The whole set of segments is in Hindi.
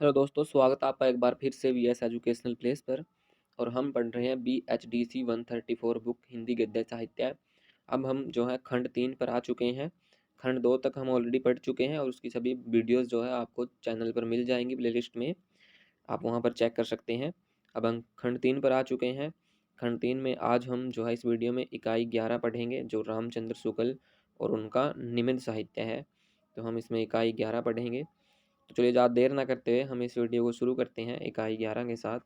हेलो दोस्तों, स्वागत है आपका एक बार फिर से वीएस एजुकेशनल प्लेस पर। और हम पढ़ रहे हैं BHDC 134 बुक हिंदी गद्य साहित्य। अब हम जो है खंड 3 पर आ चुके हैं। खंड 2 तक हम ऑलरेडी पढ़ चुके हैं और उसकी सभी वीडियोस जो है आपको चैनल पर मिल जाएंगी प्लेलिस्ट में, आप वहां पर चेक कर सकते हैं। अब हम खंड 3 पर आ चुके हैं। खंड 3 में आज हम जो है इस वीडियो में इकाई 11 पढ़ेंगे, जो रामचंद्र शुक्ल और उनका निबंध साहित्य है। तो हम इसमें इकाई 11 पढ़ेंगे। तो चलिए ज़्यादा देर ना करते हुए हम इस वीडियो को शुरू करते हैं इकाई 11 के साथ।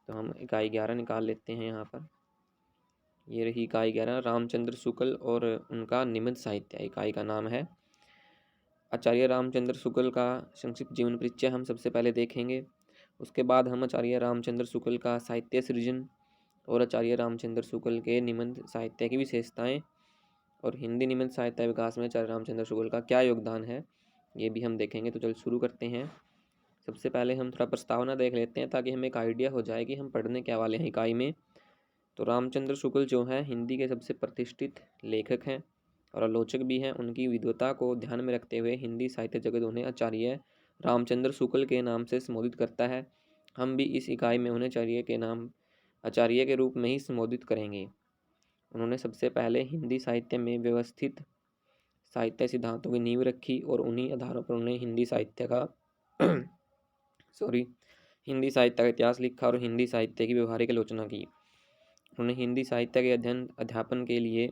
तो हम इकाई 11 निकाल लेते हैं यहाँ पर। ये रही इकाई 11, रामचंद्र शुक्ल और उनका निबंध साहित्य। इकाई का नाम है। आचार्य रामचंद्र शुक्ल का संक्षिप्त जीवन परिचय हम सबसे पहले देखेंगे। उसके बाद हम आचार्य रामचंद्र शुक्ल का साहित्य सृजन और आचार्य रामचंद्र शुक्ल के निबंध साहित्य की विशेषताएं और हिंदी निबंध साहित्य विकास में आचार्य रामचंद्र शुक्ल का क्या योगदान है, ये भी हम देखेंगे। तो चल शुरू करते हैं। सबसे पहले हम थोड़ा प्रस्तावना देख लेते हैं ताकि हमें एक आइडिया हो जाए कि हम पढ़ने क्या वाले हैं इकाई में। तो रामचंद्र शुक्ल जो है हिंदी के सबसे प्रतिष्ठित लेखक हैं और आलोचक भी हैं। उनकी विद्वता को ध्यान में रखते हुए हिंदी साहित्य जगत उन्हें आचार्य रामचंद्र शुक्ल के नाम से संबोधित करता है। हम भी इस इकाई में उन्हें आचार्य के रूप में ही संबोधित करेंगे। उन्होंने सबसे पहले हिंदी साहित्य में व्यवस्थित साहित्य सिद्धांतों की नींव रखी और उन्हीं आधारों पर उन्हें हिंदी साहित्य का हिंदी साहित्य का इतिहास लिखा और हिंदी साहित्य की व्यवहारिक आलोचना की। उन्होंने हिंदी साहित्य के अध्ययन अध्यापन के लिए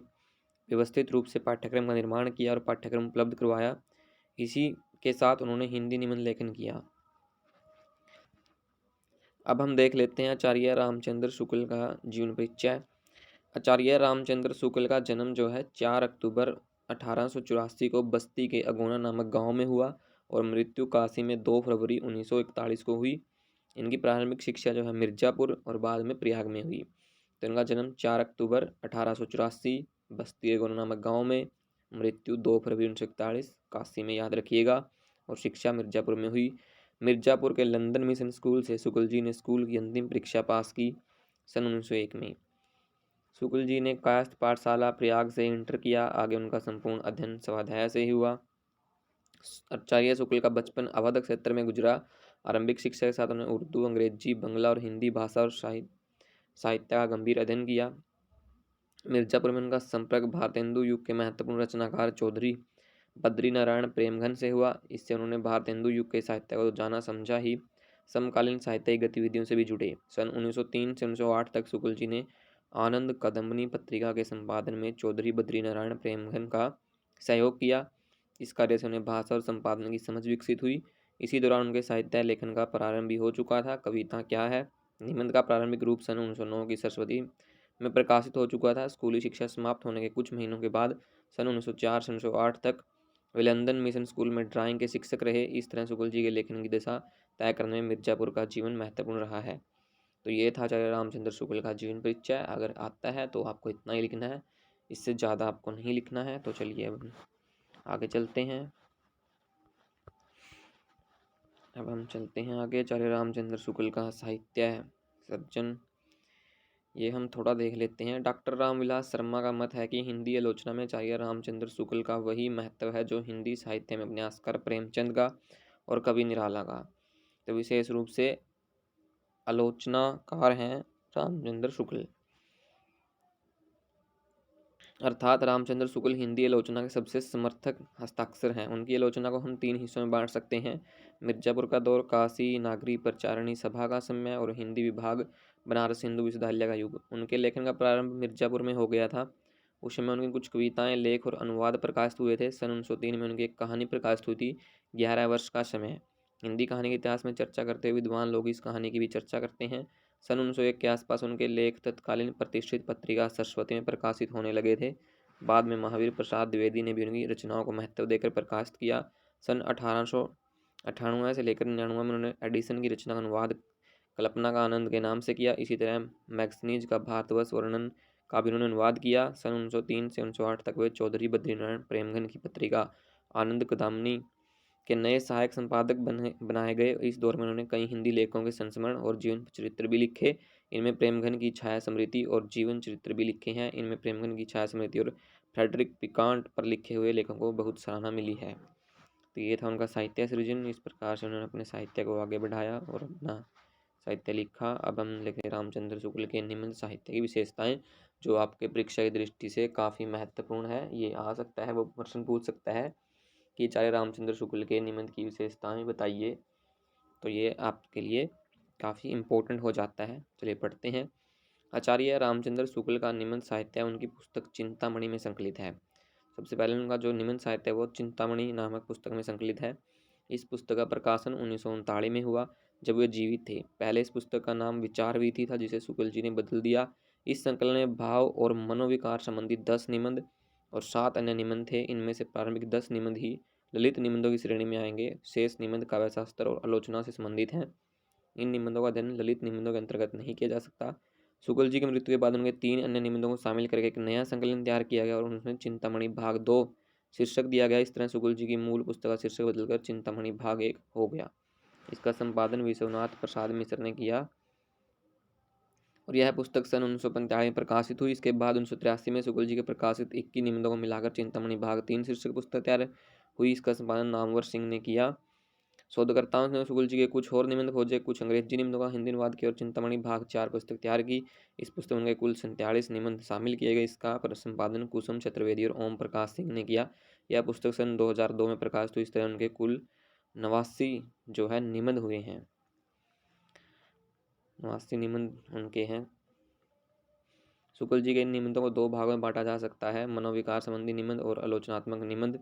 व्यवस्थित रूप से पाठ्यक्रम का निर्माण किया और पाठ्यक्रम उपलब्ध करवाया। इसी के साथ उन्होंने हिंदी निबंध लेखन किया। अब हम देख लेते हैं आचार्य रामचंद्र शुक्ल का जीवन परिचय। आचार्य रामचंद्र शुक्ल का जन्म जो है 4 अक्टूबर 1884 को बस्ती के अगोना नामक गांव में हुआ और मृत्यु काशी में 2 फरवरी 1941 को हुई। इनकी प्रारंभिक शिक्षा जो है मिर्जापुर और बाद में प्रयाग में हुई। तो इनका जन्म 4 अक्टूबर 1884 बस्ती अगोना नामक गांव में, मृत्यु 2 फरवरी 1941 काशी में, याद रखिएगा। और शिक्षा मिर्जापुर में हुई। मिर्जापुर के लंदन मिशन स्कूल से शुक्ल जी ने स्कूल की अंतिम परीक्षा पास की सन 1901 में। शुक्ल जी ने कायस्थ पाठशाला प्रयाग से इंटर किया। आगे उनका संपूर्ण अध्ययन स्वाध्याय से ही हुआ। आचार्य शुक्ल का बचपन अवध क्षेत्र में गुजरा। आरंभिक शिक्षा के साथ उन्होंने उर्दू, अंग्रेजी, बंगला और हिंदी भाषा और साहित्य का गंभीर अध्ययन किया। मिर्जापुर में उनका संपर्क भारतेंदु युग के महत्वपूर्ण रचनाकार चौधरी बद्री नारायण प्रेमघन से हुआ। इससे उन्होंने भारतेंदु युग के साहित्य को जाना समझा ही समकालीन साहित्यिक गतिविधियों से भी जुड़े। सन 1903 से 1908 तक शुक्ल जी ने आनंद कदम्बनी पत्रिका के संपादन में चौधरी बद्री नारायण प्रेमघन का सहयोग किया। इस कार्य से उन्हें भाषा और संपादन की समझ विकसित हुई। इसी दौरान उनके साहित्य लेखन का प्रारंभ भी हो चुका था। कविता क्या है निबंध का प्रारंभिक रूप सन 1909 की सरस्वती में प्रकाशित हो चुका था। स्कूली शिक्षा समाप्त होने के कुछ महीनों के बाद सन 1904 से 1908 तक वे लंदन मिशन स्कूल में ड्राइंग के शिक्षक रहे। इस तरह शुक्ल जी के लेखन की दिशा तय करने में मिर्जापुर का जीवन महत्वपूर्ण रहा है। तो ये था आचार्य रामचंद्र शुक्ल का जीवन परिचय। अगर आता है तो आपको इतना ही लिखना है, इससे ज़्यादा आपको नहीं लिखना है। तो चलिए अब आगे चलते हैं। अब हम चलते हैं आगे। आचार्य रामचंद्र शुक्ल का साहित्य सज्जन, ये हम थोड़ा देख लेते हैं। डॉक्टर रामविलास शर्मा का मत है कि हिंदी आलोचना में आचार्य रामचंद्र शुक्ल का वही महत्व है जो हिंदी साहित्य में उपन्यासकार प्रेमचंद का और कवि निराला का। तो विशेष रूप से आलोचनाकार हैं रामचंद्र शुक्ल, अर्थात रामचंद्र शुक्ल हिंदी आलोचना के सबसे समर्थक हस्ताक्षर हैं। उनकी आलोचना को हम 3 हिस्सों में बांट सकते हैं: मिर्जापुर का दौर, काशी नागरी प्रचारणी सभा का समय और हिंदी विभाग बनारस हिंदू विश्वविद्यालय का युग। उनके लेखन का प्रारंभ मिर्जापुर में हो गया था। उस समय उनकी कुछ कविताएं, लेख और अनुवाद प्रकाशित हुए थे। सन 1903 में उनकी एक कहानी प्रकाशित हुई थी, 11 वर्ष का समय। हिंदी कहानी के इतिहास में चर्चा करते हुए विद्वान लोग इस कहानी की भी चर्चा करते हैं। सन 1901 के आसपास उनके लेख तत्कालीन प्रतिष्ठित पत्रिका सरस्वती में प्रकाशित होने लगे थे। बाद में महावीर प्रसाद द्विवेदी ने भी उनकी रचनाओं को महत्व देकर प्रकाशित किया। सन 1898 से लेकर 99 में उन्होंने एडिसन की रचना का अनुवाद कल्पना का आनंद के नाम से किया। इसी तरह मैगजीनीज का भारतवर्ष वर्णन का भी उन्होंने अनुवाद किया। सन 1903 से 1908 तक वे चौधरी बद्रीनारायण प्रेमघन की पत्रिका आनंद कदामनी के नए सहायक संपादक बनाए गए। इस दौर में उन्होंने कई हिंदी लेखकों के संस्मरण और जीवन चरित्र भी लिखे। इनमें प्रेमघन की छाया स्मृति और जीवन चरित्र भी लिखे हैं। इनमें प्रेमघन की छाया स्मृति और फ्रेडरिक पिकांट पर लिखे हुए लेखों को बहुत सराहना मिली है। तो ये था उनका साहित्य सृजन। इस प्रकार से उन्होंने अपने साहित्य को आगे बढ़ाया और अपना साहित्य लिखा। अब हम लिखें रामचंद्र शुक्ल के निबंध साहित्य की विशेषताएं, जो आपके परीक्षा की दृष्टि से काफ़ी महत्वपूर्ण है। ये आ सकता है, वो प्रश्न पूछ सकता है कि आचार्य रामचंद्र शुक्ल के निबंध की विशेषताएं बताइए, तो ये आपके लिए काफ़ी इम्पोर्टेंट हो जाता है। चलिए पढ़ते हैं। आचार्य रामचंद्र शुक्ल का निबंध साहित्य उनकी पुस्तक चिंतामणि में संकलित है। सबसे पहले उनका जो निबंध साहित्य है वो चिंतामणि नामक पुस्तक में संकलित है। इस पुस्तक का प्रकाशन 1939 में हुआ, जब वे जीवित थे। पहले इस पुस्तक का नाम विचारवीथी था, जिसे शुक्ल जी ने बदल दिया। इस संकलन में भाव और मनोविकार संबंधी 10 निबंध और 7 अन्य निबंध थे। इनमें से प्रारंभिक 10 निबंध ही ललित निबंधों की श्रेणी में आएंगे। शेष निबंध काव्यशास्त्र और आलोचना से संबंधित हैं। इन निबंधों का अध्ययन ललित निबंधों के अंतर्गत नहीं किया जा सकता। शुक्ल जी की मृत्यु के बाद उनके 3 अन्य निबंधों को शामिल करके एक नया संकलन तैयार किया गया और उसमें चिंतामणि भाग 2 शीर्षक दिया गया। इस तरह शुक्ल जी की मूल पुस्तक का शीर्षक बदलकर चिंतामणि भाग 1 हो गया। इसका संपादन विश्वनाथ प्रसाद मिश्र ने किया और यह पुस्तक सन 1945 में प्रकाशित हुई। इसके बाद 1983 में शुक्ल जी के प्रकाशित 21 निबंधों को मिलाकर चिंतामणि भाग 3 शीर्षक पुस्तक तैयार हुई। इसका संपादन नामवर सिंह ने किया। शोधकर्ताओं ने शुक्ल जी के कुछ और निबंध खोजे, कुछ अंग्रेजी निबंधों का हिंदी अनुवाद किया और चिंतामणि भाग 4 पुस्तक तैयार की। इस पुस्तक में उनके कुल 47 निबंध शामिल किए गए। इसका संपादन कुसुम चतुर्वेदी और ओम प्रकाश सिंह ने किया। यह पुस्तक सन 2002 में प्रकाशित हुई। इस तरह उनके कुल 89 जो है निबंध हुए हैं। 89 निबंध उनके हैं। शुक्ल जी के इन निबंधों को 2 भागों में बांटा जा सकता है, मनोविकार संबंधी निबंध और आलोचनात्मक निबंध।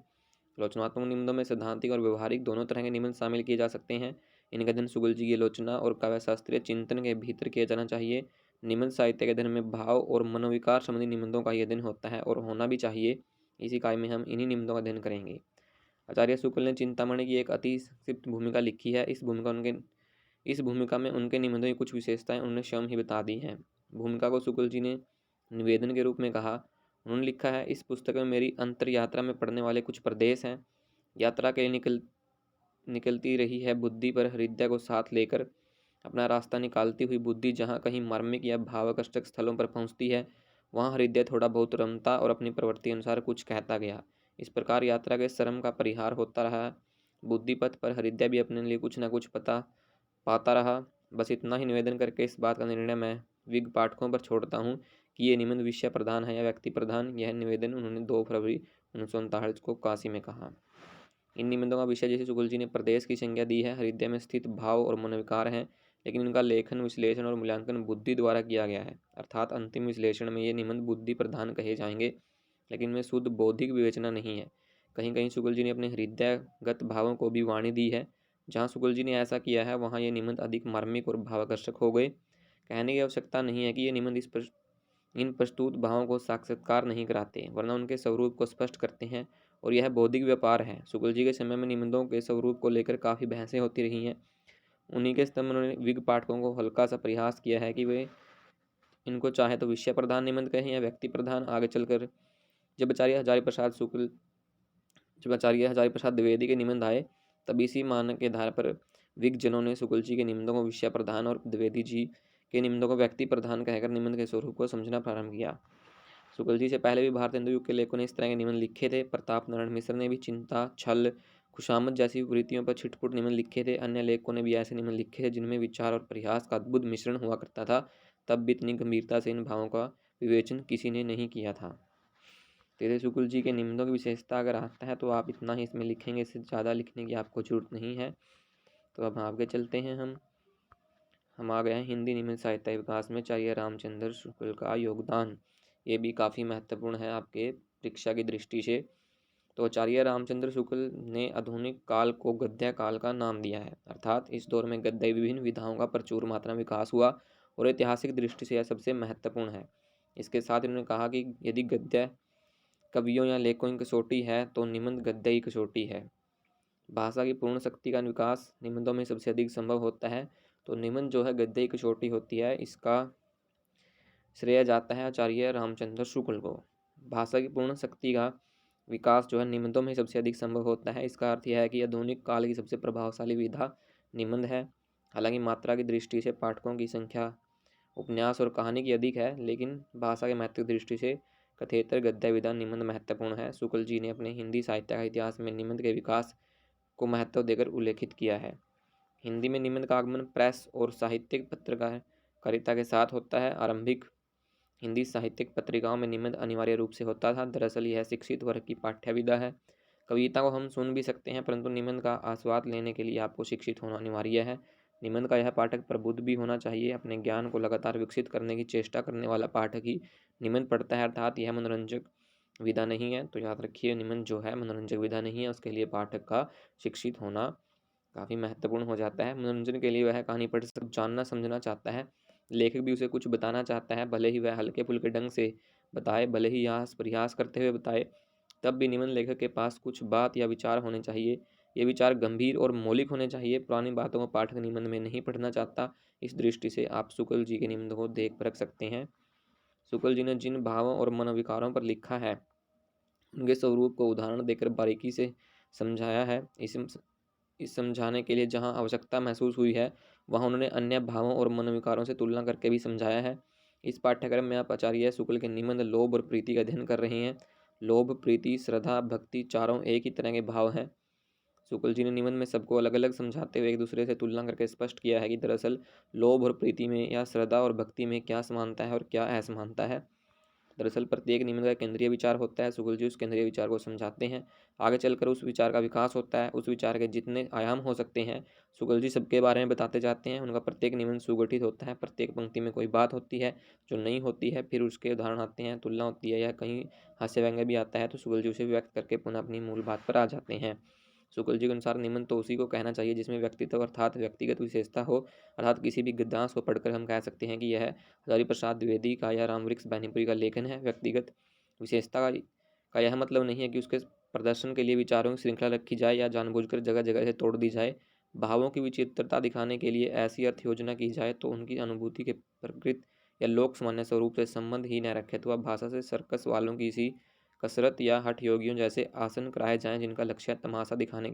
आलोचनात्मक निबंधों में सैद्धांतिक और व्यवहारिक दोनों तरह के निबंध शामिल किए जा सकते हैं। इनका अध्ययन शुक्ल जी की आलोचना और काव्यशास्त्रीय चिंतन के भीतर किया जाना चाहिए। निबंध साहित्य के अध्ययन में भाव और मनोविकार संबंधी निबंधों का यह अध्ययन होता है और होना भी चाहिए। इसी इकाई में हम इन्हीं निबंधों का अध्ययन करेंगे। आचार्य शुक्ल ने चिंतामणि की एक अति संक्षिप्त भूमिका लिखी है। इस भूमिका में उनके निबंधों की कुछ विशेषताएं उन्होंने स्वयं ही बता दी हैं। भूमिका को शुक्ल जी ने निवेदन के रूप में कहा। उन्होंने लिखा है, इस पुस्तक में मेरी अंतर यात्रा में पढ़ने वाले कुछ प्रदेश हैं। यात्रा के लिए निकलती रही है बुद्धि पर हृदय को साथ लेकर। अपना रास्ता निकालती हुई बुद्धि जहाँ कहीं मार्मिक या भावाकर्षक स्थलों पर पहुँचती है, वहाँ हृदय थोड़ा बहुत रमता और अपनी प्रवृत्ति अनुसार कुछ कहता गया। इस प्रकार यात्रा के श्रम का परिहार होता रहा। बुद्धिपथ पर हृदय भी अपने लिए कुछ न कुछ पाता रहा। बस इतना ही निवेदन करके इस बात का निर्णय मैं विज्ञ पाठकों पर छोड़ता हूँ कि ये निबंध विषय प्रधान है या व्यक्ति प्रधान। यह निवेदन उन्होंने 2 फरवरी 1939 को काशी में कहा। इन निबंधों का विषय जैसे शुक्ल जी ने प्रदेश की संज्ञा दी है, हृदय में स्थित भाव और मनोविकार हैं, लेकिन इनका लेखन, विश्लेषण और मूल्यांकन बुद्धि द्वारा किया गया है। अर्थात अंतिम विश्लेषण में ये निबंध बुद्धि प्रधान कहे जाएंगे, लेकिन इनमें शुद्ध बौद्धिक विवेचना नहीं है। कहीं कहीं शुक्ल जी ने अपने हृदयगत भावों को भी वाणी दी है। जहाँ शुक्ल जी ने ऐसा किया है, वहाँ ये निबंध अधिक मार्मिक और भावाकर्षक हो गए। कहने की आवश्यकता नहीं है कि ये निबंध इन प्रस्तुत भावों को साक्षात्कार नहीं कराते, वरना उनके स्वरूप को स्पष्ट करते हैं, और यह बौद्धिक व्यापार है। शुक्ल जी के समय में निबंधों के स्वरूप को लेकर काफ़ी बहसें होती रही हैं। उन्हीं के समय उन्होंने विज्ञ पाठकों को हल्का सा प्रयास किया है कि वे इनको चाहे तो विषय प्रधान निबंध कहें या व्यक्ति प्रधान। आगे चलकर जब आचार्य हजारी प्रसाद द्विवेदी के निबंध आए, तब इसी मानक के आधार पर विज्ञजनों ने शुक्ल जी के निबंधों को विषय प्रधान और द्विवेदी जी के निबंधों को व्यक्ति प्रधान कहकर निबंध के स्वरूप को समझना प्रारंभ किया। शुक्ल जी से पहले भी भारतीय हिंदू युग के लेखकों ने इस तरह के निबंध लिखे थे। प्रताप नारायण मिश्र ने भी चिंता, छल, खुशामद जैसी वृत्तियों पर छिटपुट निबंध लिखे थे। अन्य लेखकों ने भी ऐसे निबंध लिखे थे जिनमें विचार और प्रयास का अद्भुत मिश्रण हुआ करता था। तब भी इतनी गंभीरता से इन भावों का विवेचन किसी ने नहीं किया था। तेरे शुक्ल जी के निबंधों की विशेषता अगर आता है तो आप इतना ही इसमें लिखेंगे, इससे ज़्यादा लिखने की आपको जरूरत नहीं है। तो अब आगे चलते हैं। हम आ गए हैं हिंदी निबंध साहित्य विकास में आचार्य रामचंद्र शुक्ल का योगदान। ये भी काफ़ी महत्वपूर्ण है आपके परीक्षा की दृष्टि से। तो आचार्य रामचंद्र शुक्ल ने आधुनिक काल को गद्य काल का नाम दिया है। अर्थात इस दौर में गद्य विभिन्न विधाओं का प्रचुर मात्रा में विकास हुआ और ऐतिहासिक दृष्टि से यह सबसे महत्वपूर्ण है। इसके साथ इन्होंने कहा कि यदि गद्य कवियों या लेखकों की कसौटी है तो निबंध गद्य की कसौटी है। भाषा की पूर्ण शक्ति का विकास निबंधों में सबसे अधिक संभव होता है। तो निबंध जो है गद्य की कसौटी होती है, इसका श्रेय जाता है आचार्य रामचंद्र शुक्ल को। भाषा की पूर्ण शक्ति का विकास जो है निबंधों में सबसे अधिक संभव होता है। इसका अर्थ यह है कि आधुनिक काल की सबसे प्रभावशाली विधा निबंध है। हालांकि मात्रा की दृष्टि से पाठकों की संख्या उपन्यास और कहानी की अधिक है, लेकिन भाषा के महत्व की दृष्टि से कथेतर गद्य विधा निबंध महत्वपूर्ण है। शुक्ल जी ने अपने हिंदी साहित्य का इतिहास में निबंध के विकास को महत्व देकर उल्लेखित किया है। हिंदी में निबंध का आगमन प्रेस और साहित्यिक पत्रकारिता के साथ होता है। आरंभिक हिंदी साहित्यिक पत्रिकाओं में निबंध अनिवार्य रूप से होता था। दरअसल यह शिक्षित वर्ग की पाठ्य विधा है। कविता को हम सुन भी सकते हैं, परंतु निबंध का आस्वाद लेने के लिए आपको शिक्षित होना अनिवार्य है। निबंध का यह पाठक प्रबुद्ध भी होना चाहिए। अपने ज्ञान को लगातार विकसित करने की चेष्टा करने वाला पाठक ही निबंध पढ़ता है, अर्थात यह मनोरंजक विधा नहीं है। तो याद रखिए, निबंध जो है मनोरंजक विधा नहीं है, उसके लिए पाठक का शिक्षित होना काफ़ी महत्वपूर्ण हो जाता है। मनोरंजन के लिए वह कहानी पढ़ सब जानना समझना चाहता है। लेखक भी उसे कुछ बताना चाहता है, भले ही वह हल्के फुल्के ढंग से बताए, भले ही यास प्रयास करते हुए बताए, तब भी निबंध लेखक के पास कुछ बात या विचार होने चाहिए। ये विचार गंभीर और मौलिक होने चाहिए। पुरानी बातों को पाठक निबंध में नहीं पढ़ना चाहता। इस दृष्टि से आप शुक्ल जी के निबंध को देख परख सकते हैं। शुक्ल जी ने जिन भावों और मनोविकारों पर लिखा है, उनके स्वरूप को उदाहरण देकर बारीकी से समझाया है। इस समझाने के लिए जहाँ आवश्यकता महसूस हुई है, वहाँ उन्होंने अन्य भावों और मनोविकारों से तुलना करके भी समझाया है। इस पाठ्यक्रम में आप आचार्य शुक्ल के निबंध लोभ और प्रीति का अध्ययन कर रहे हैं। लोभ, प्रीति, श्रद्धा, भक्ति चारों एक ही तरह के भाव हैं। शुक्ल जी ने निबंध में सबको अलग अलग समझाते हुए एक दूसरे से तुलना करके स्पष्ट किया है कि दरअसल लोभ और प्रीति में या श्रद्धा और भक्ति में क्या समानता है और क्या असमानता है। दरअसल प्रत्येक निबंध का केंद्रीय विचार होता है। शुक्ल जी उस केंद्रीय विचार को समझाते हैं। आगे चलकर उस विचार का विकास होता है। उस विचार के जितने आयाम हो सकते हैं, शुक्ल जी सबके बारे में बताते जाते हैं। उनका प्रत्येक निबंध सुगठित होता है। प्रत्येक पंक्ति में कोई बात होती है जो नहीं होती है, फिर उसके उदाहरण आते हैं, तुलना होती है या कहीं हास्य व्यंग्य भी आता है, तो शुक्ल जी उसे व्यक्त करके पुनः अपनी मूल बात पर आ जाते हैं। शुक्ल जी के अनुसार निबंध तो उसी को कहना चाहिए जिसमें व्यक्तित्व अर्थात व्यक्तिगत विशेषता हो। अर्थात किसी भी गद्यांश को पढ़कर हम कह सकते हैं कि यह हजारी प्रसाद द्विवेदी का या रामवृक्ष बैनीपुरी का लेखन है। व्यक्तिगत विशेषता का यह मतलब नहीं है कि उसके प्रदर्शन के लिए विचारों की श्रृंखला रखी जाए या जानबूझकर जगह जगह से तोड़ दी जाए। भावों की विचित्रता दिखाने के लिए ऐसी अर्थ योजना की जाए तो उनकी अनुभूति के प्रकृत या लोक सामान्य स्वरूप से संबंध ही न रखे, तो वह भाषा से सर्कस वालों की सी कसरत या हठ योगियों जैसे आसन कराए जाएं जिनका लक्ष्य तमाशा दिखाने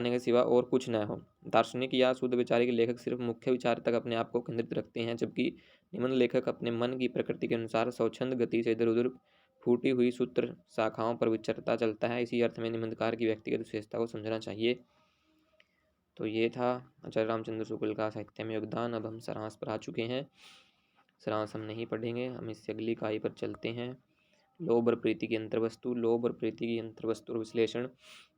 के सिवा और कुछ न हो। दार्शनिक या शुद्ध विचारिक लेखक सिर्फ मुख्य विचार तक अपने आप को केंद्रित रखते हैं, जबकि निबंध लेखक अपने मन की प्रकृति के अनुसार स्वच्छंद गति से इधर उधर फूटी हुई सूत्र शाखाओं पर विचरता चलता है। इसी अर्थ में निबंधकार की व्यक्तिगत विशेषता को समझना चाहिए। तो ये था आचार्य रामचंद्र शुक्ल का साहित्य में योगदान। अब हम सारांश पर आ चुके हैं। सारांश हम नहीं पढ़ेंगे, हम इससे अगली इकाई पर चलते हैं। लोभ और प्रीति की अंतर्वस्तु। लोभ और प्रीति की अंतर्वस्तु और विश्लेषण,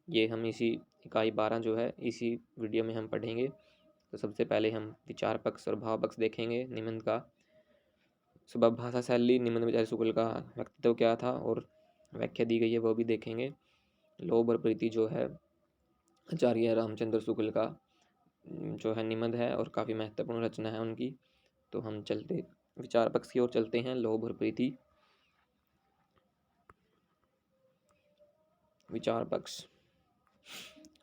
ये हम इसी इकाई 12 जो है इसी वीडियो में हम पढ़ेंगे। तो सबसे पहले हम विचार पक्ष और भाव पक्ष देखेंगे निबंध का। स्वभाव, भाषा शैली, निबंध में आचार्य शुक्ल का व्यक्तित्व क्या था और व्याख्या दी गई है, वो भी देखेंगे। लोभ और प्रीति जो है आचार्य रामचंद्र शुक्ल का जो है निबंध है और काफ़ी महत्वपूर्ण रचना है उनकी। तो हम चलते विचार पक्ष की ओर चलते हैं। लोभ और प्रीति। विचार पक्ष।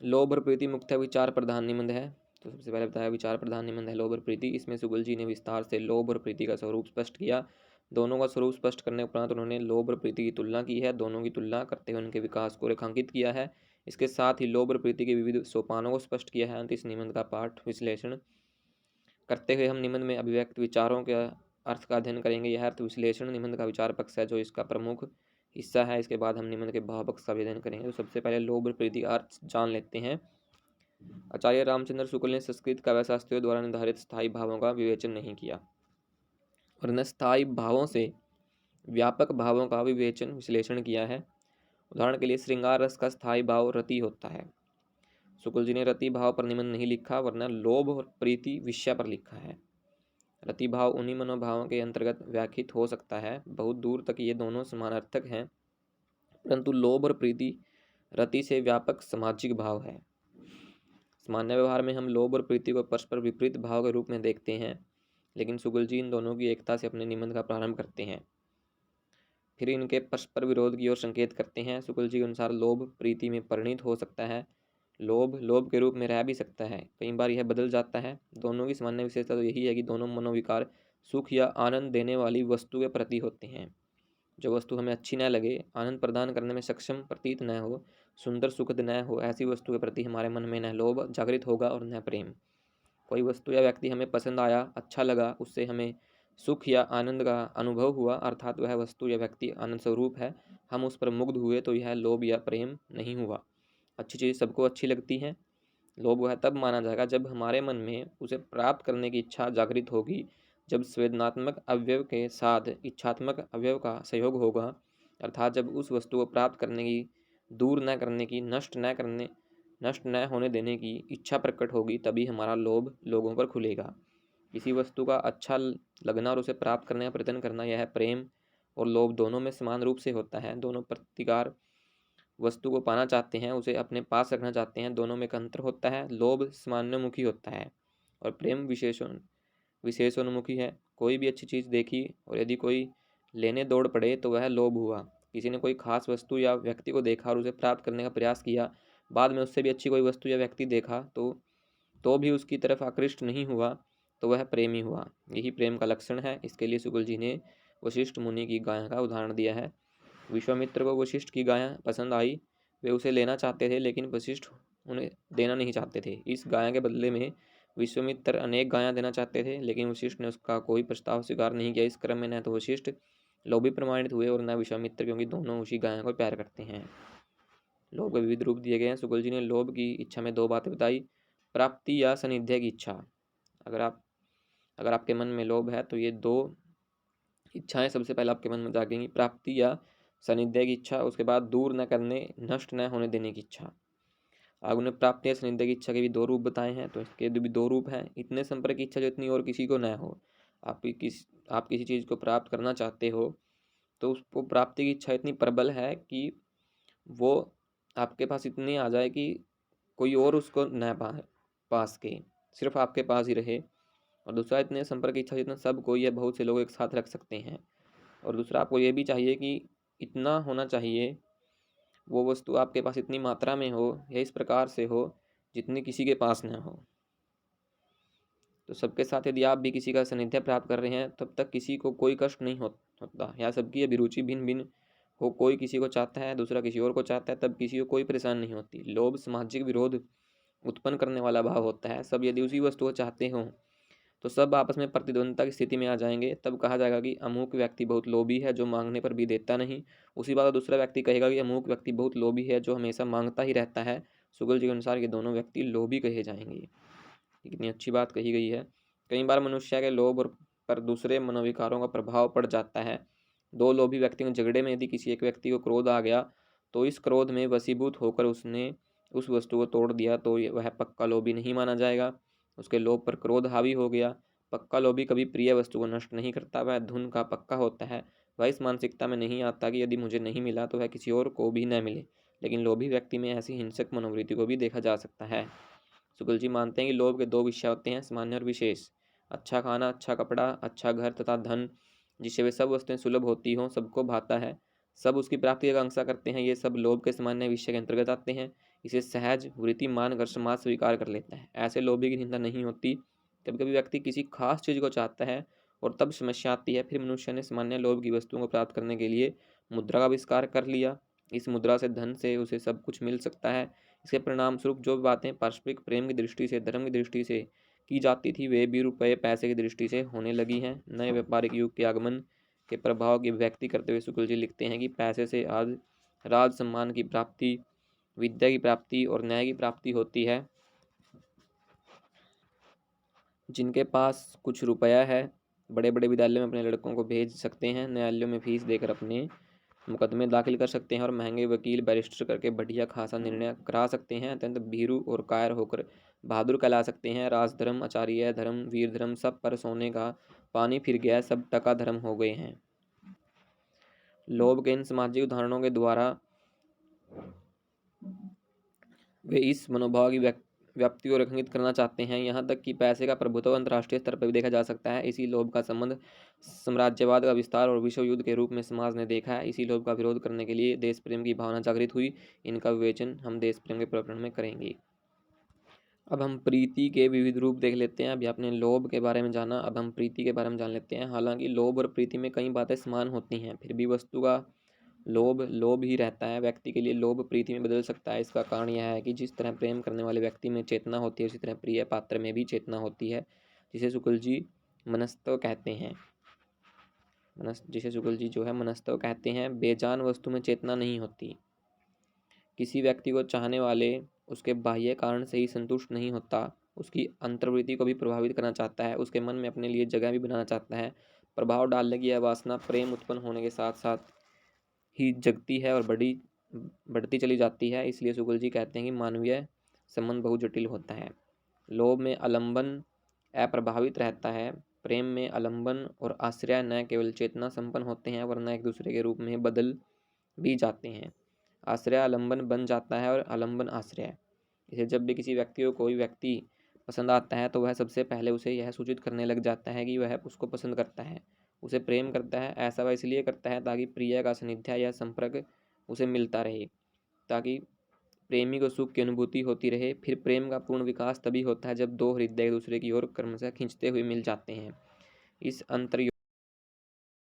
लोभ और प्रीति मुख्यतः विचार प्रधान निबंध है। तो सबसे पहले बताया विचार प्रधान निबंध है लोभ और प्रीति। इसमें शुक्ल जी ने विस्तार से लोभ और प्रीति का स्वरूप स्पष्ट किया। दोनों का स्वरूप स्पष्ट करने के उपरांत उन्होंने लोभ और प्रीति की तुलना की है। दोनों की तुलना करते हुए उनके विकास को रेखांकित किया है। इसके साथ ही लोभ और प्रीति के विविध सोपानों को स्पष्ट किया है। अंत इस निबंध का पाठ विश्लेषण करते हुए हम निबंध में अभिव्यक्त विचारों के अर्थ का अध्ययन करेंगे। यह अर्थ विश्लेषण निबंध का विचार पक्ष है जो इसका प्रमुख हिस्सा है। इसके बाद हम निबंध के भाव पक्ष का अध्ययन करेंगे। तो सबसे पहले लोभ और प्रीति का अर्थ जान लेते हैं। आचार्य रामचंद्र शुक्ल ने संस्कृत काव्यशास्त्रियों द्वारा निर्धारित स्थायी भावों का विवेचन नहीं किया, वरन स्थायी भावों से व्यापक भावों का विवेचन विश्लेषण किया है। उदाहरण के लिए श्रृंगार रस का स्थायी भाव रति होता है। शुक्ल जी ने रति भाव पर निबंध नहीं लिखा, वरना लोभ और प्रीति विषय पर लिखा है। रति भाव उन्हीं मनोभावों के अंतर्गत व्याख्यित हो सकता है। बहुत दूर तक ये दोनों समानार्थक हैं, परंतु लोभ और प्रीति रति से व्यापक सामाजिक भाव है। सामान्य व्यवहार में हम लोभ और प्रीति को परस्पर विपरीत भाव के रूप में देखते हैं, लेकिन शुक्ल जी इन दोनों की एकता से अपने निबंध का प्रारंभ करते हैं, फिर इनके परस्पर विरोध की ओर संकेत करते हैं। शुक्ल जी के अनुसार लोभ प्रीति में परिणित हो सकता है, लोभ लोभ के रूप में रह भी सकता है, कई बार यह बदल जाता है। दोनों की सामान्य विशेषता तो यही है कि दोनों मनोविकार सुख या आनंद देने वाली वस्तु के प्रति होते हैं। जो वस्तु हमें अच्छी न लगे, आनंद प्रदान करने में सक्षम प्रतीत न हो, सुंदर सुखद न हो, ऐसी वस्तु के प्रति हमारे मन में न लोभ जागृत होगा और न प्रेम। कोई वस्तु या व्यक्ति हमें पसंद आया, अच्छा लगा, उससे हमें सुख या आनंद का अनुभव हुआ, अर्थात वह वस्तु या व्यक्ति आनंद स्वरूप है, हम उस पर मुग्ध हुए, तो यह लोभ या प्रेम नहीं हुआ। अच्छी चीज़ सबको अच्छी लगती है। लोभ वह तब माना जाएगा जब हमारे मन में उसे प्राप्त करने की इच्छा जागृत होगी, जब संवेदनात्मक अवयव के साथ इच्छात्मक अवयव का सहयोग होगा, अर्थात जब उस वस्तु को प्राप्त करने की, दूर न करने की, नष्ट न होने देने की इच्छा प्रकट होगी, तभी हमारा लोभ लोगों पर खुलेगा। किसी वस्तु का अच्छा लगना और उसे प्राप्त करने का प्रयत्न करना, यह प्रेम और लोभ दोनों में समान रूप से होता है। दोनों प्रतिकार वस्तु को पाना चाहते हैं, उसे अपने पास रखना चाहते हैं, दोनों में एक अंतर होता है। लोभ सामान्योन्मुखी होता है और प्रेम विशेषोन्मुखी है। कोई भी अच्छी चीज़ देखी और यदि कोई लेने दौड़ पड़े तो वह लोभ हुआ। किसी ने कोई खास वस्तु या व्यक्ति को देखा और उसे प्राप्त करने का प्रयास किया, बाद में उससे भी अच्छी कोई वस्तु या व्यक्ति देखा तो भी उसकी तरफ आकृष्ट नहीं हुआ, तो वह प्रेमी हुआ। यही प्रेम का लक्षण है। इसके लिए शुक्ल जी ने वशिष्ठ मुनि की गाय का उदाहरण दिया है। विश्वामित्र को वशिष्ठ की गाय पसंद आई। वे उसे लेना चाहते थे, लेकिन वशिष्ठ उन्हें देना नहीं चाहते थे। इस गाय के बदले में विश्वामित्र अनेक गायें देना चाहते थे, लेकिन वशिष्ठ ने उसका कोई प्रस्ताव स्वीकार नहीं किया। इस क्रम में न तो वशिष्ठ लोभी प्रमाणित हुए और न विश्वामित्र, क्योंकि दोनों उसी गाय को प्यार करते हैं। लोभ के विविध रूप दिए गए हैं। शुक्ल जी ने लोभ की इच्छा में दो बातें बताई। प्राप्ति या सानिध्य की इच्छा। अगर आपके मन में लोभ है तो ये दो इच्छाएं सबसे पहले आपके मन में जागेंगी। प्राप्ति या सानिध्य की इच्छा, उसके बाद दूर न करने, नष्ट न होने देने की इच्छा। आग ने प्राप्ति या सानिध्य की इच्छा के भी दो रूप बताए हैं, तो इसके भी दो रूप हैं। इतने संपर्क की इच्छा जो इतनी और किसी को न हो। आप किसी चीज़ को प्राप्त करना चाहते हो तो उसको प्राप्ति की इच्छा इतनी प्रबल है कि वो आपके पास इतनी आ जाए कि कोई और उसको न पास के, सिर्फ आपके पास ही रहे। और दूसरा, इतने संपर्क की इच्छा जितना सब कोई या बहुत से लोग एक साथ रख सकते हैं। और दूसरा, आपको ये भी चाहिए कि इतना होना चाहिए, वो वस्तु आपके पास इतनी मात्रा में हो या इस प्रकार से हो जितनी किसी के पास न हो। तो सबके साथ यदि आप भी किसी का सानिध्य प्राप्त कर रहे हैं, तब तक किसी को कोई कष्ट नहीं होता। या सबकी अभिरुचि भिन्न भिन्न हो, कोई किसी को चाहता है, दूसरा किसी और को चाहता है, तब किसी को कोई परेशानी नहीं होती। लोभ सामाजिक विरोध उत्पन्न करने वाला भाव होता है। सब यदि उसी वस्तु को चाहते हों तो सब आपस में प्रतिद्वंदता की स्थिति में आ जाएंगे। तब कहा जाएगा कि अमुक व्यक्ति बहुत लोभी है, जो मांगने पर भी देता नहीं। उसी बात दूसरा व्यक्ति कहेगा कि अमुक व्यक्ति बहुत लोभी है, जो हमेशा मांगता ही रहता है। शुक्ल जी के अनुसार ये दोनों व्यक्ति लोभी कहे जाएंगे। कितनी अच्छी बात कही गई है। कई बार मनुष्य के लोभ और पर दूसरे मनोविकारों का प्रभाव पड़ जाता है। दो लोभी व्यक्तियों के झगड़े में यदि किसी एक व्यक्ति को क्रोध आ गया, तो इस क्रोध में वशीभूत होकर उसने उस वस्तु को तोड़ दिया, तो वह पक्का लोभी नहीं माना जाएगा। उसके लोभ पर क्रोध हावी हो गया। पक्का लोभी कभी प्रिय वस्तु को नष्ट नहीं करता, वह धुन का पक्का होता है। वह इस मानसिकता में नहीं आता कि यदि मुझे नहीं मिला तो वह किसी और को भी न मिले। लेकिन लोभी व्यक्ति में ऐसी हिंसक मनोवृत्ति को भी देखा जा सकता है। शुक्ल जी मानते हैं कि लोभ के दो विषय होते हैं, सामान्य और विशेष। अच्छा खाना, अच्छा कपड़ा, अच्छा घर तथा धन, जिससे वे सब वस्तुएं सुलभ होती हों, सबको भाता है, सब उसकी प्राप्ति की आकांक्षा करते हैं, ये सब लोभ के सामान्य विषय के अंतर्गत आते हैं। इसे सहज वृत्ति मानकर समाज स्वीकार कर लेता है। ऐसे लोभी की निंदा नहीं होती। कभी कभी व्यक्ति किसी खास चीज़ को चाहता है और तब समस्या आती है। फिर मनुष्य ने सामान्य लोभ की वस्तुओं को प्राप्त करने के लिए मुद्रा का आविष्कार कर लिया। इस मुद्रा से धन से उसे सब कुछ मिल सकता है। इसके परिणाम स्वरूप जो बातें पारस्परिक प्रेम की दृष्टि से, धर्म की दृष्टि से की जाती थी, वे भी रुपये पैसे की दृष्टि से होने लगी हैं। नए व्यापारिक युग के आगमन के प्रभाव की व्यक्ति करते हुए शुक्ल जी लिखते हैं कि पैसे से आज राज सम्मान की प्राप्ति, विद्या की प्राप्ति और न्याय की प्राप्ति होती है। जिनके पास कुछ रुपया है, बड़े बड़े विद्यालयों में अपने लड़कों को भेज सकते हैं, न्यायालयों में फीस देकर अपने मुकदमे दाखिल कर सकते हैं और महंगे वकील बैरिस्टर करके बढ़िया खासा निर्णय करा सकते हैं। अत्यंत भीरू और कायर होकर बहादुर कहला सकते हैं। राजधर्म, आचार्य धर्म, वीर धर्म सब पर सोने का पानी फिर गया, सब टका धर्म हो गए हैं। लोभ के इन सामाजिक उदाहरणों के द्वारा वे इस मनोभाव की व्याप्ति को रेखांकित करना चाहते हैं। यहाँ तक कि पैसे का प्रभुत्व अंतर्राष्ट्रीय स्तर पर भी देखा जा सकता है। इसी लोभ का संबंध साम्राज्यवाद का विस्तार और विश्व युद्ध के रूप में समाज ने देखा है। इसी लोभ का विरोध करने के लिए देश प्रेम की भावना जागृत हुई। इनका विवेचन हम देश प्रेम के प्रकरण में करेंगे। अब हम प्रीति के विविध रूप देख लेते हैं। अभी आपने लोभ के बारे में जाना, अब हम प्रीति के बारे में जान लेते हैं। हालांकि लोभ और प्रीति में कई बातें समान होती हैं, फिर भी वस्तु का लोभ लोभ ही रहता है। व्यक्ति के लिए लोभ प्रीति में बदल सकता है। इसका कारण यह है कि जिस तरह प्रेम करने वाले व्यक्ति में चेतना होती है, उसी तरह प्रिय पात्र में भी चेतना होती है, जिसे शुक्ल जी मनस्तव कहते हैं। जिसे शुक्ल जी जो है मनस्तव कहते हैं। बेजान वस्तु में चेतना नहीं होती। किसी व्यक्ति को चाहने वाले उसके बाह्य कारण से ही संतुष्ट नहीं होता, उसकी अंतर्वृत्ति को भी प्रभावित करना चाहता है, उसके मन में अपने लिए जगह भी बनाना चाहता है। प्रभाव डालने की यह वासना प्रेम उत्पन्न होने के साथ साथ ही जगती है और बढ़ती चली जाती है। इसलिए शुक्ल जी कहते हैं कि मानवीय संबंध बहुत जटिल होता है। लोभ में आलंबन अप्रभावित रहता है, प्रेम में आलंबन और आश्रय न केवल चेतना संपन्न होते हैं वरना एक दूसरे के रूप में बदल भी जाते हैं। आश्रय आलंबन बन जाता है और आलंबन आश्रय। इसे जब भी किसी व्यक्ति को कोई व्यक्ति पसंद आता है तो वह सबसे पहले उसे यह सूचित करने लग जाता है कि वह उसको पसंद करता है, उसे प्रेम करता है। ऐसा वह इसलिए करता है ताकि प्रिय का सानिध्य या संपर्क उसे मिलता रहे, ताकि प्रेमी को सुख की अनुभूति होती रहे। फिर प्रेम का पूर्ण विकास तभी होता है जब दो हृदय एक दूसरे की ओर क्रमशः खींचते हुए मिल जाते हैं। इस अंतर